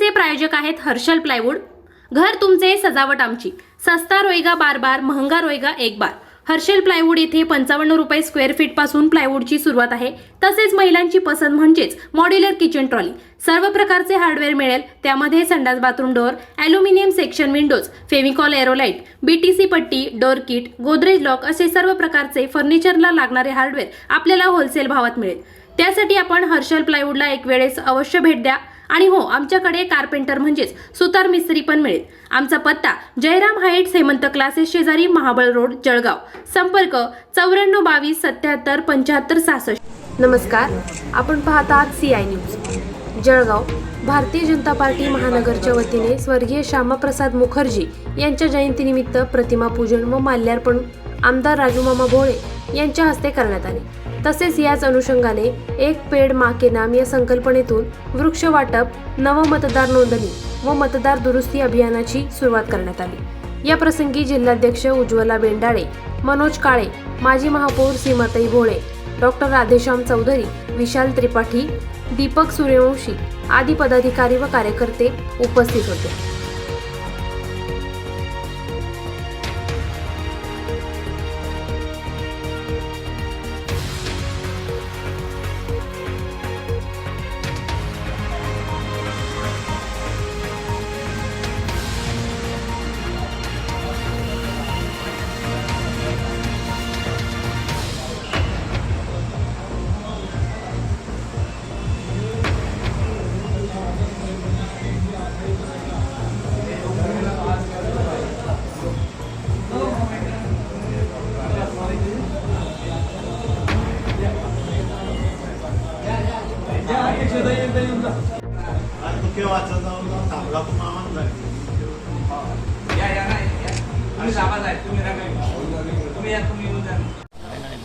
स्पर्धेचे प्रायोजक आहेत हर्षल प्लायवुड। घर तुमचे सजावट आमची, सस्ता रोएगा बार बार, महंगा रोएगा एक बार। हर्षल प्लायवुड येथे 55 रुपये स्क्वेअर फीट पासून प्लायवुडची सुरुवात आहे। तसेच महिलांची पसंत म्हणजेच मॉड्युलर किचन ट्रॉली, सर्व प्रकारचे हार्डवेअर मिळेल। त्यामध्ये संडास bathroom door, aluminium section windows, Fevicol Aerolite, BTC पट्टी, डोअर किट, गोदरेज लॉक असे सर्व प्रकारचे फर्निचरला लागणारे हार्डवेअर आपल्याला होलसेल भावात मिळेल। त्यासाठी आपण हर्षल प्लायवुडला एक वेळेस अवश्य भेट द्या। आणि हो, आमच्याकडे कार्पेंटर म्हणजेच सुतार मिस्त्री पण मिळेल। आमचा पत्ता जयराम हाइट्स हेमंत क्लासेस शेजारी, महाबळ रोड, जळगाव। संपर्क 9422 77 75 66। नमस्कार, आपण पाहत आहात CI news. Jalgaon Bharatiya Janata party महानगरच्या वतीने स्वर्गीय श्यामाप्रसाद मुखर्जी यांच्या जयंतीनिमित्त प्रतिमा पूजन व माल्यार्पण आमदार राजूमामा भोळे यांच्या हस्ते करण्यात आले। तसेच याच अनुषंगाने एक पेड माँ के नाम या संकल्पनेतून वृक्ष वाटप, नव मतदार नोंदणी व मतदार दुरुस्ती अभियानाची सुरुवात करण्यात आली। या प्रसंगी जिल्हाध्यक्ष उज्ज्वला बेंडाळे, मनोज काळे, माजी महापौर सीमाताई भोळे, डॉक्टर राधेश्याम चौधरी, विशाल त्रिपाठी, दीपक सूर्यवंशी आदी पदाधिकारी व कार्यकर्ते उपस्थित होते।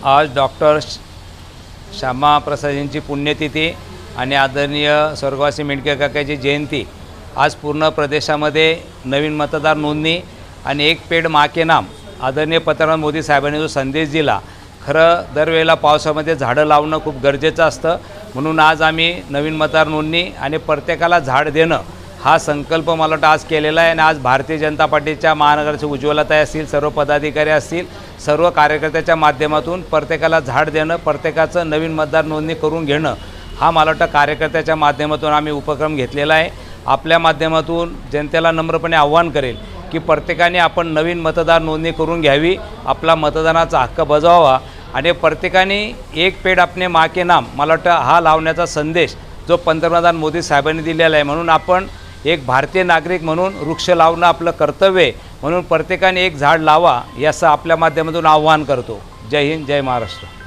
आज डॉक्टर श्यामाप्रसाद यांची पुण्यतिथी आणि आदरणीय स्वर्गवासी मेंढके काकाची जयंती। आज पूर्ण प्रदेशामध्ये नवीन मतदार नोंदणी आणि एक पेड माँ के नाम आदरणीय पंतप्रधान मोदी साहेबांनी जो संदेश दिला, खरं दरवेळेला पावसामध्ये झाडं लावणं खूप गरजेचं असतं। म्हणून आज आम्ही नवीन मतदार नोंदणी आणि प्रत्येकाला झाड देणं हा संकल्प मला वाटतं आज केलेला आहे। आणि आज भारतीय जनता पार्टीच्या महानगराचे उज्ज्वलताई असतील, सर्व पदाधिकारी असतील, सर्व कार्यकर्त्याच्या माध्यमातून प्रत्येकाला झाड देणं, प्रत्येकाचं नवीन मतदार नोंदणी करून घेणं हा मला वाटतं कार्यकर्त्याच्या माध्यमातून आम्ही उपक्रम घेतलेला आहे। आपल्या माध्यमातून जनतेला नम्रपणे आव्हान करेल की प्रत्येकाने आपण नवीन मतदार नोंदणी करून घ्यावी, आपला मतदानाचा हक्क बजावावा आणि प्रत्येकाने एक पेड अपने माँ के नाम मला वाटतं हा लावण्याचा संदेश जो पंतप्रधान मोदी साहेबांनी दिलेला आहे। म्हणून आपण एक भारतीय नागरिक म्हणून वृक्ष लावणं आपलं कर्तव्य आहे। म्हणून प्रत्येकाने एक झाड लावा याचं आपल्या माध्यमातून आव्हान करतो। जय हिंद, जय महाराष्ट्र।